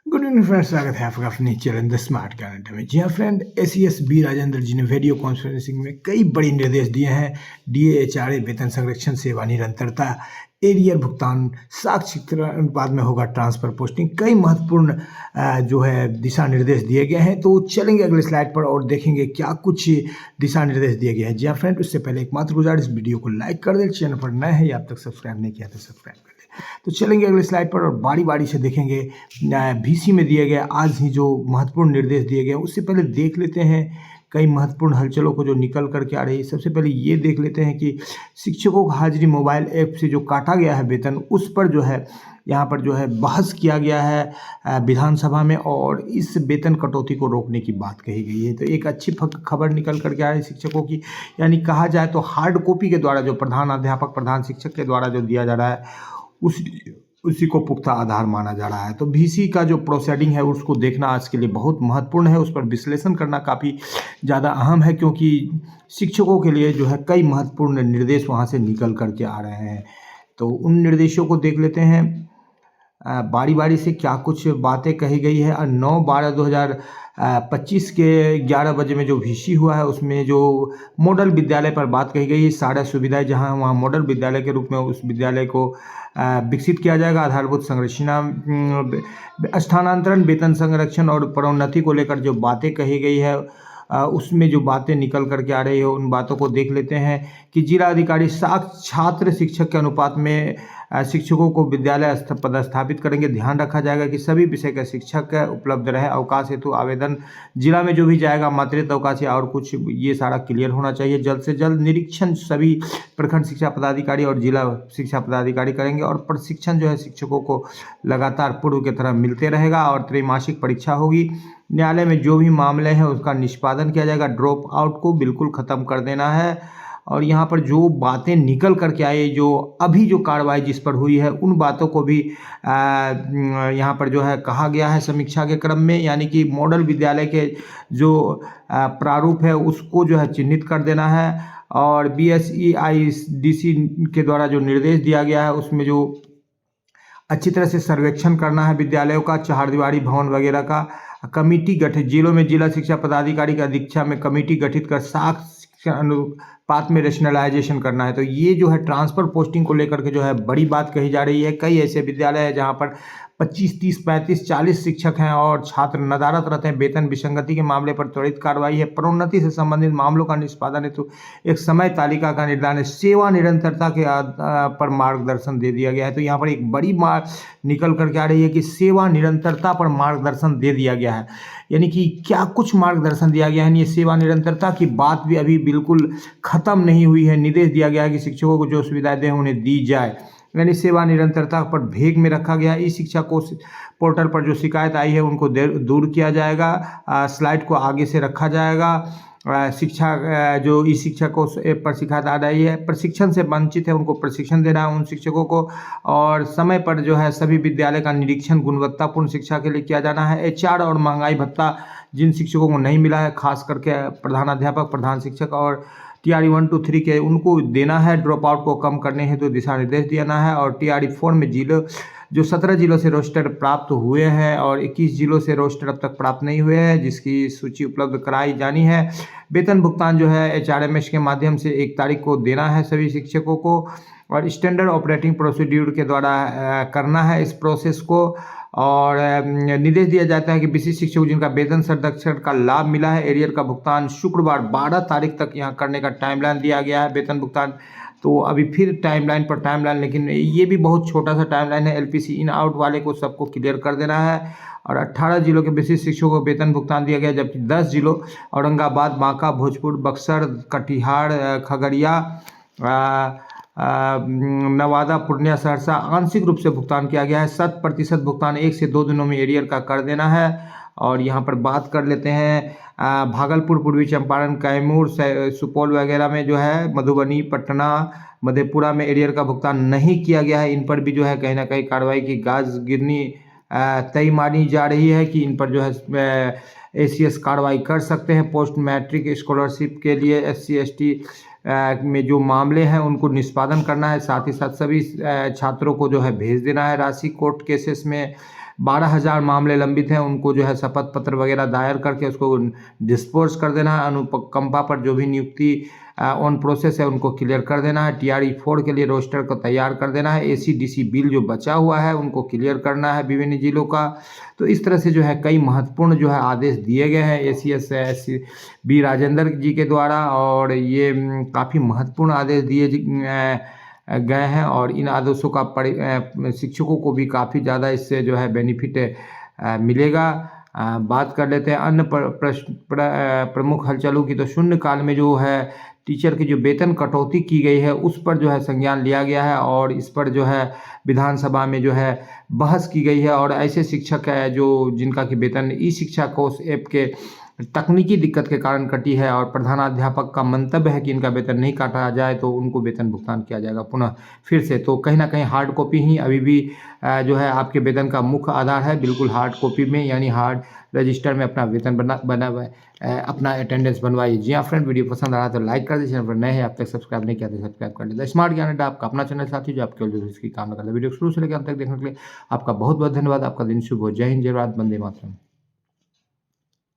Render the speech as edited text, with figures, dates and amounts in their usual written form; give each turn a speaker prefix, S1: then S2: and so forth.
S1: Good evening friends, स्वागत है आपका अपने चैनल द स्मार्ट कैलेंडर में। जी हाँ फ्रेंड, एसीएस बी राजेंद्र जी ने वीडियो कॉन्फ्रेंसिंग में कई बड़ी निर्देश दिए हैं। डीएएचआरए, वेतन संरक्षण, सेवा निरंतरता, एरियर भुगतान, साक्ष्य अनुपात में होगा ट्रांसफर पोस्टिंग, कई महत्वपूर्ण जो है दिशा निर्देश दिए गए हैं। तो चलेंगे अगले स्लाइड पर और देखेंगे क्या कुछ दिशा निर्देश दिए गए हैं। जी हाँ फ्रेंड, उससे पहले एक मात्र गुजारिश, वीडियो को लाइक कर दे, चैनल पर नए हैं या अब तक सब्सक्राइब नहीं किया तो सब्सक्राइब कर दे। तो चलेंगे अगले स्लाइड पर और बारी बारी से देखेंगे वीसी में दिए गए आज ही जो महत्वपूर्ण निर्देश दिए गए। उससे पहले देख लेते हैं कई महत्वपूर्ण हलचलों को जो निकल करके आ रही है। सबसे पहले ये देख लेते हैं कि शिक्षकों को हाजिरी मोबाइल ऐप से जो काटा गया है वेतन, उस पर जो है यहाँ पर जो है बहस किया गया है विधानसभा में, और इस वेतन कटौती को रोकने की बात कही गई है। तो एक अच्छी खबर निकल करके आ रही है शिक्षकों की, यानी कहा जाए तो हार्ड कॉपी के द्वारा जो प्रधान अध्यापक प्रधान शिक्षक के द्वारा जो दिया जा रहा है उसी को पुख्ता आधार माना जा रहा है। तो वीसी का जो प्रोसीडिंग है उसको देखना आज के लिए बहुत महत्वपूर्ण है, उस पर विश्लेषण करना काफ़ी ज़्यादा अहम है, क्योंकि शिक्षकों के लिए जो है कई महत्वपूर्ण निर्देश वहाँ से निकल करके आ रहे हैं। तो उन निर्देशों को देख लेते हैं बारी बारी से क्या कुछ बातें कही गई है। 9/12/2025 के 11 बजे में जो वीसी हुआ है उसमें जो मॉडल विद्यालय पर बात कही गई है। सारा सुविधाएं जहां वहां मॉडल विद्यालय के रूप में उस विद्यालय को विकसित किया जाएगा। आधारभूत संरचना, स्थानांतरण, वेतन संरक्षण और प्रोन्नति को लेकर जो बातें कही गई है उसमें जो बातें निकल करके आ रही है उन बातों को देख लेते हैं कि जिला अधिकारी छात्र शिक्षक के अनुपात में शिक्षकों को विद्यालय पदस्थापित करेंगे। ध्यान रखा जाएगा कि सभी विषय का शिक्षक उपलब्ध रहे। अवकाश हेतु आवेदन जिला में जो भी जाएगा, मातृत्व अवकाश या और कुछ, ये सारा क्लियर होना चाहिए। जल्द से जल्द निरीक्षण सभी प्रखंड शिक्षा पदाधिकारी और जिला शिक्षा पदाधिकारी करेंगे, और प्रशिक्षण जो है शिक्षकों को लगातार पूर्व की तरह मिलते रहेगा। और त्रैमासिक परीक्षा होगी। न्यायालय में जो भी मामले हैं उसका निष्पादन किया जाएगा। ड्रॉप आउट को बिल्कुल ख़त्म कर देना है। और यहाँ पर जो बातें निकल करके आई, जो अभी जो कार्रवाई जिस पर हुई है, उन बातों को भी यहाँ पर जो है कहा गया है समीक्षा के क्रम में, यानी कि मॉडल विद्यालय के जो प्रारूप है उसको जो है चिन्हित कर देना है। और BSEIDC के द्वारा जो निर्देश दिया गया है उसमें जो अच्छी तरह से सर्वेक्षण करना है विद्यालयों का, चारदीवारी भवन वगैरह का। कमेटी गठित जिलों में जिला शिक्षा पदाधिकारी की अध्यक्षता में कमेटी गठित कर साक्ष्य अनुपात में रेशनलाइजेशन करना है। तो ये जो है ट्रांसफर पोस्टिंग को लेकर के जो है बड़ी बात कही जा रही है। कई ऐसे विद्यालय हैं जहाँ पर 25, 30, 35, 40 शिक्षक हैं और छात्र नदारत रहते हैं। वेतन विसंगति के मामले पर त्वरित कार्रवाई है। प्रोन्नति से संबंधित मामलों का निष्पादन हेतु एक समय तालिका का निर्धारण है। सेवा निरंतरता के पर मार्गदर्शन दे दिया गया है। तो यहाँ पर एक बड़ी निकल करके आ रही है कि सेवा निरंतरता पर मार्गदर्शन दे दिया गया है। यानी कि क्या कुछ मार्गदर्शन दिया गया है। ये सेवा निरंतरता की बात भी अभी बिल्कुल ख़त्म नहीं हुई है। निर्देश दिया गया है कि शिक्षकों को जो सुविधाएं दें उन्हें दी जाए, यानी सेवा निरंतरता पर भेग में रखा गया है। ई शिक्षा को पोर्टल पर जो शिकायत आई है उनको दूर किया जाएगा। स्लाइड को आगे से रखा जाएगा। शिक्षा जो ई शिक्षा को ऐप पर शिकायत आ रही है, प्रशिक्षण से वंचित है उनको प्रशिक्षण देना है उन शिक्षकों को। और समय पर जो है सभी विद्यालय का निरीक्षण गुणवत्तापूर्ण शिक्षा के लिए किया जाना है। HR और महंगाई भत्ता जिन शिक्षकों को नहीं मिला है, खास करके प्रधानाध्यापक प्रधान शिक्षक और TRE 1, 2, 3 के, उनको देना है। ड्रॉप आउट को कम करने हेतु तो दिशा निर्देश देना है। और TRE 4 में जिलों जो 17 जिलों से रोस्टर प्राप्त हुए हैं और 21 जिलों से रोस्टर अब तक प्राप्त नहीं हुए हैं, जिसकी सूची उपलब्ध कराई जानी है। वेतन भुगतान जो है HRMS के माध्यम से 1 तारीख को देना है सभी शिक्षकों को, और स्टैंडर्ड ऑपरेटिंग प्रोसीड्यूर के द्वारा करना है इस प्रोसेस को। और निर्देश दिया जाता है कि विशिष्ट शिक्षकों जिनका वेतन संरक्षण का लाभ मिला है, एरियर का भुगतान शुक्रवार 12 तारीख तक यहाँ करने का टाइमलाइन दिया गया है। वेतन भुगतान तो अभी फिर टाइमलाइन पर टाइमलाइन, लेकिन ये भी बहुत छोटा सा टाइमलाइन है। LPC इन आउट वाले को सबको क्लियर कर देना है। और 18 जिलों के विशिष्ट शिक्षकों को वेतन भुगतान दिया गया, जबकि 10 जिलों औरंगाबाद, बांका, भोजपुर, बक्सर, कटिहार, खगड़िया, नवादा, पूर्णिया, सहरसा आंशिक रूप से भुगतान किया गया है। 100% भुगतान 1 से 2 दिनों में एरियर का कर देना है। और यहाँ पर बात कर लेते हैं भागलपुर, पूर्वी चंपारण, कैमूर, सुपौल वगैरह में जो है, मधुबनी, पटना, मधेपुरा में एरियर का भुगतान नहीं किया गया है। इन पर भी जो है कहीं ना कहीं कार्रवाई की गाज गिरनी तय मानी जा रही है कि इन पर जो है ACS कार्रवाई कर सकते हैं। पोस्ट मैट्रिक स्कॉलरशिप के लिए SC ST में जो मामले हैं उनको निष्पादन करना है। साथ ही साथ सभी छात्रों को जो है भेज देना है राशि। कोर्ट केसेस में 12,000 मामले लंबित हैं, उनको जो है शपथ पत्र वगैरह दायर करके उसको डिस्पोज कर देना है। अनुकंपा पर जो भी नियुक्ति ऑन प्रोसेस है उनको क्लियर कर देना है। TRE 4 के लिए रोस्टर को तैयार कर देना है। ACDC बिल जो बचा हुआ है उनको क्लियर करना है विभिन्न जिलों का। तो इस तरह से जो है कई महत्वपूर्ण जो है आदेश दिए गए हैं ACS बी राजेंद्र जी के द्वारा, और ये काफ़ी महत्वपूर्ण आदेश दिए गए हैं और इन आदेशों का शिक्षकों को भी काफ़ी ज़्यादा इससे जो है बेनिफिट मिलेगा। बात कर लेते हैं अन्य प्रमुख हलचलों की। तो शून्यकाल में जो है टीचर की जो वेतन कटौती की गई है उस पर जो है संज्ञान लिया गया है और इस पर जो है विधानसभा में जो है बहस की गई है। और ऐसे शिक्षक है जो जिनका कि वेतन ई-शिक्षा कोष ऐप के तकनीकी दिक्कत के कारण कटी है और प्रधानाध्यापक का मंतव्य है कि इनका वेतन नहीं काटा जाए तो उनको वेतन भुगतान किया जाएगा पुनः फिर से। तो कहीं ना कहीं हार्ड कॉपी ही अभी भी जो है आपके वेतन का मुख्य आधार है। बिल्कुल हार्ड कॉपी में यानी हार्ड रजिस्टर में अपना वेतन अपना अटेंडेंस बनवाइए। जी हाँ फ्रेंड, वीडियो पसंद आ रहा तो लाइक कर दीजिए, चैनल पर नए हैं आप तक सब्सक्राइब नहीं किया तो सब्सक्राइब कर लीजिए। स्मार्ट ज्ञान अड्डा आपका अपना चैनल साथी जो आपके लिए इसकी काम करता है। वीडियो शुरू से लेकर अंत तक देखने के लिए आपका बहुत बहुत धन्यवाद। आपका दिन शुभ हो। जय हिंद, जय भारत, वंदे मातरम।